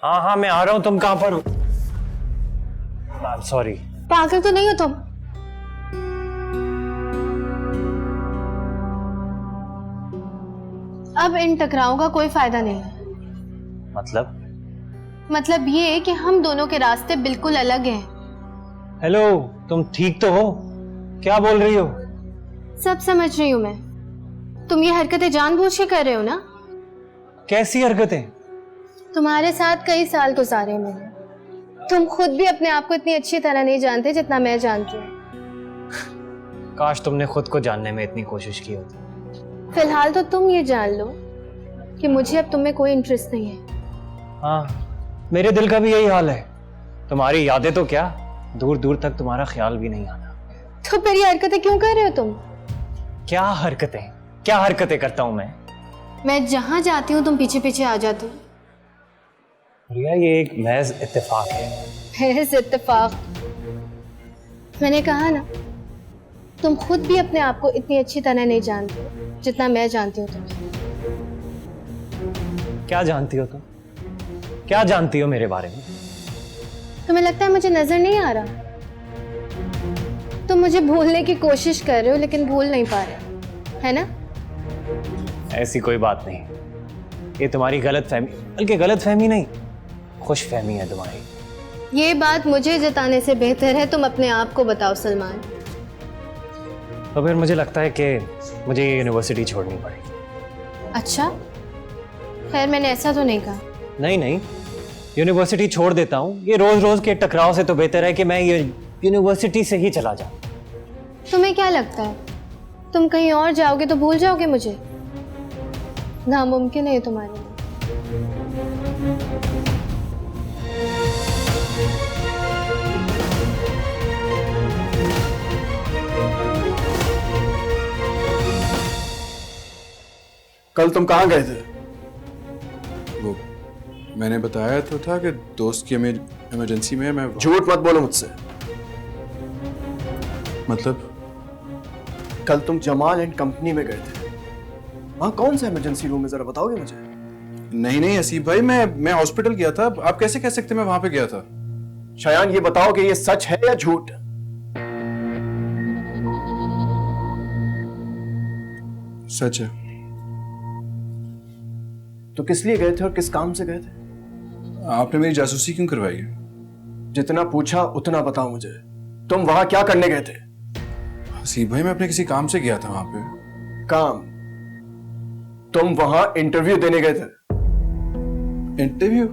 हाँ हाँ मैं आ रहा हूँ, तुम कहाँ पर हो? सॉरी। पागल तो नहीं हो तुम? अब इन टकरावों का कोई फायदा नहीं है। मतलब ये कि हम दोनों के रास्ते बिल्कुल अलग हैं। हेलो, तुम ठीक तो हो? क्या बोल रही हो? सब समझ रही हूं मैं। तुम ये हरकतें जानबूझ के कर रहे हो ना? कैसी हरकतें? तुम्हारे साथ कई साल गुजारे मैंने। तुम खुद भी अपने आप को इतनी अच्छी तरह नहीं जानते जितना मैं जानती हूँ। काश तुमने खुद को जानने में इतनी कोशिश की होती। फिलहाल तो तुम ये जान लो कि मुझे अब तुम में कोई इंटरेस्ट नहीं है। हाँ, मेरे दिल का भी यही हाल है। तुम्हारी यादें तो क्या, दूर दूर तक तुम्हारा ख्याल भी नहीं आता। तो फिर ये हरकतें क्यों कर रहे हो तुम? क्या हरकतें करता हूं मैं? मैं जहां जाती हूँ तुम पीछे पीछे आ जाते हो। रिया, ये एक महज इत्तेफाक है। महज इत्तेफाक? मैंने कहा ना, तुम खुद भी अपने आप को इतनी अच्छी तरह नहीं जानते जितना मैं जानती हूँ तुम्हें। क्या जानती हो तुम? क्या जानती हो मेरे बारे में? तुम्हें लगता है मुझे नजर नहीं आ रहा? तुम मुझे भूलने की कोशिश कर रहे हो लेकिन भूल नहीं पा रहे, है ना? ऐसी कोई बात नहीं, ये तुम्हारी गलतफहमी, बल्कि गलतफहमी नहीं, खुशफहमी है तुम्हारी। ये बात मुझे जताने से बेहतर है तुम अपने आप को बताओ सलमान। तो फिर मुझे लगता है कि मुझे ये यूनिवर्सिटी छोड़नी पड़ेगी। अच्छा, खैर मैंने ऐसा तो नहीं कहा। नहीं, यूनिवर्सिटी छोड़ देता हूँ। ये रोज रोज के टकराव से तो बेहतर है कि मैं ये यूनिवर्सिटी से ही चला जाऊं। तुम्हें क्या लगता है तुम कहीं और जाओगे तो भूल जाओगे मुझे? नामुमकिन है तुम्हारे लिए। कल तुम कहाँ गए थे? वो मैंने बताया तो था कि दोस्त की इमरजेंसी में मैं। झूठ मत बोलो मुझसे। मतलब? कल तुम जमाल एंड कंपनी में गए थे। वहाँ कौन सा इमरजेंसी रूम है, जरा बताओगे मुझे? नहीं असीफ भाई, मैं हॉस्पिटल गया था। आप कैसे कह सकते मैं वहां पे गया था? शायान, ये बताओ कि ये सच है या झूठ? सच है। तो किस लिए गए थे और किस काम से गए थे? आपने मेरी जासूसी क्यों करवाई है? जितना पूछा उतना बताओ मुझे। तुम वहां क्या करने गए थे? असीफ भाई, मैं अपने किसी काम से गया था वहां पे। काम? तुम वहां इंटरव्यू देने गए थे? इंटरव्यू?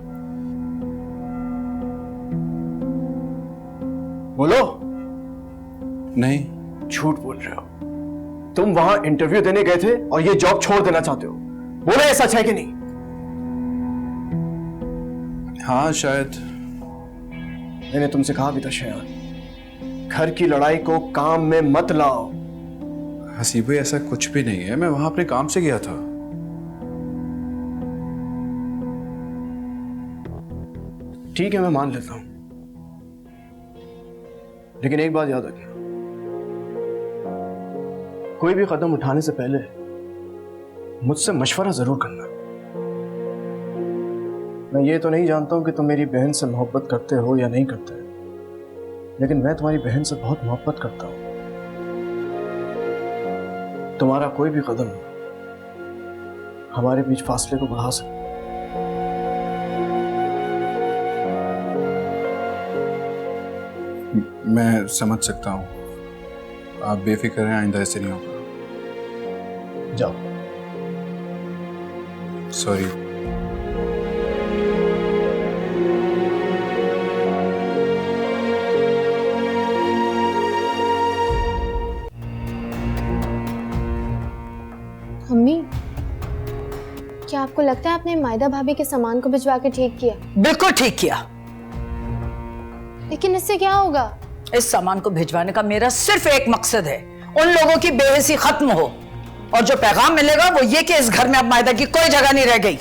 बोलो। नहीं। झूठ बोल रहे हो। तुम वहां इंटरव्यू देने गए थे और ये जॉब छोड़ देना चाहते हो। बोलो, ये सच है कि नहीं? हाँ शायद। मैंने तुमसे कहा भी था शयान, घर की लड़ाई को काम में मत लाओ। हसीब भाई, ऐसा कुछ भी नहीं है। मैं वहां अपने काम से गया था। ठीक है, मैं मान लेता हूं, लेकिन एक बात याद रखना, कोई भी कदम उठाने से पहले मुझसे मशवरा जरूर करना। मैं ये तो नहीं जानता हूं कि तुम मेरी बहन से मोहब्बत करते हो या नहीं करते, लेकिन मैं तुम्हारी बहन से बहुत मोहब्बत करता हूं। तुम्हारा कोई भी कदम हमारे बीच फासले को बढ़ा सकता है। मैं समझ सकता हूँ, आप बेफिक्र हैं, आइंदा ऐसे नहीं होगा। जाओ। सॉरी। अम्मी, क्या आपको लगता है आपने मायदा भाभी के सामान को भिजवा के ठीक किया? बिल्कुल ठीक किया। लेकिन इससे क्या होगा? इस सामान को भिजवाने का मेरा सिर्फ एक मकसद है, उन लोगों की बेहिसी खत्म हो, और जो पैगाम मिलेगा वो ये कि इस घर में अब मायदा की कोई जगह नहीं रह गई।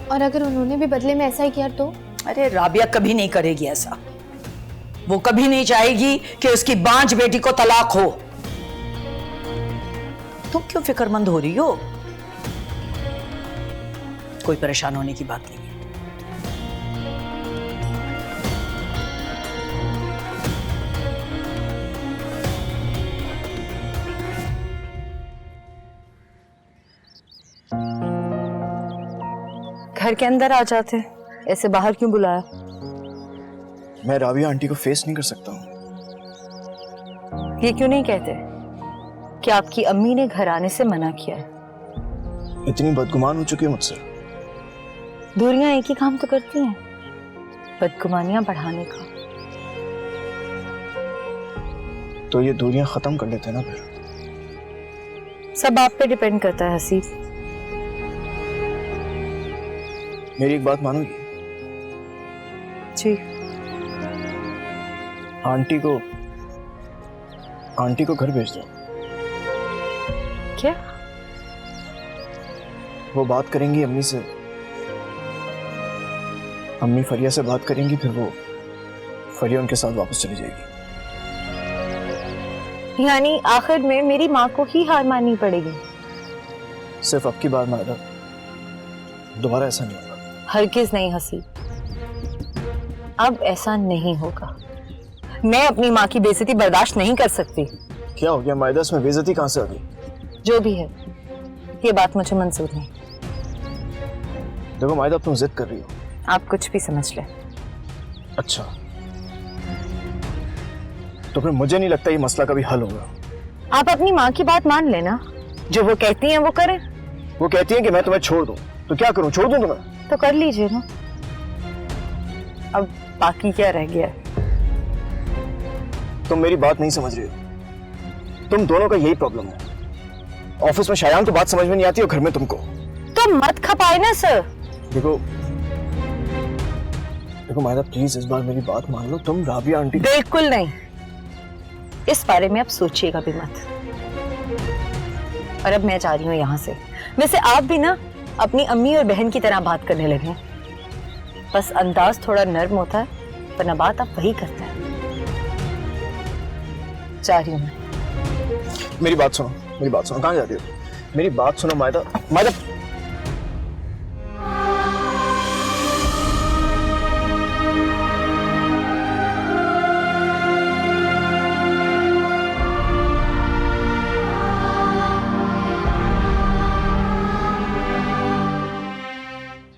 और अगर उन्होंने भी बदले में ऐसा ही किया तो? अरे राबिया कभी नहीं करेगी ऐसा। वो कभी नहीं चाहेगी कि उसकी बांझ बेटी को तलाक हो। तुम क्यों फिक्रमंद हो रही हो? कोई परेशान होने की बात नहीं है। घर के अंदर आ जाते, ऐसे बाहर क्यों बुलाया? मैं राबिया आंटी को फेस नहीं कर सकता हूँ। ये क्यों नहीं कहते कि आपकी अम्मी ने घर आने से मना किया है? इतनी बदगुमान हो चुकी है मुझसे। दूरियां एक ही काम तो करती हैं, बदगुमानियां बढ़ाने का। तो ये दूरियां खत्म कर लेते हैं ना फिर। सब आप पे डिपेंड करता है हसीब। मेरी एक बात मानोगी? जी। आंटी को घर भेज दो। क्या? वो बात करेंगी अम्मी से, अम्मी फरिया से बात करेंगी, फिर वो फरिया उनके साथ वापस चली जाएगी। यानी आखिर में मेरी माँ को ही हार माननी पड़ेगी? सिर्फ अब की बार मायदा, दोबारा ऐसा नहीं होगा। हरगिज नहीं हसीब, अब ऐसा नहीं होगा। मैं अपनी माँ की बेइज्जती बर्दाश्त नहीं कर सकती। क्या हो गया मायदा, इसमें बेइज्जती कहाँ से आ गई? जो भी है, ये बात मुझे मंजूर नहीं। देखो मायदा, तुम जिद कर रही हो। आप कुछ भी समझ लें। अच्छा, तो फिर मुझे नहीं लगता ये मसला कभी हल होगा। आप अपनी माँ की बात मान लेना, जो वो कहती हैं वो करें। वो कहती है कि मैं तुम्हें छोड़ दूं, तो क्या करूं, छोड़ दूं तुम्हें? तो कर लीजिए ना, अब बाकी क्या रह गया है? तुम मेरी बात नहीं समझ रही हो। तुम दोनों का यही प्रॉब्लम है। ऑफिस में शायान को बात समझ में नहीं आती और घर में तुमको। तो मत खपाए ना सर। देखो मायदा, प्लीज इस बार मेरी बात मान लो। तुम राबिया आंटी। बिल्कुल नहीं, इस बारे में आप सोचिएगा भी मत। और अब मैं जा रही हूँ यहाँ से। वैसे आप भी ना अपनी अम्मी और बहन की तरह बात करने लगे, बस अंदाज थोड़ा नर्म होता है, वरना बात आप वही करते हैं। जा रही हूँ मैं। मेरी बात सुनो, कहाँ जा रही हो? मेरी बात सुनो मायदा।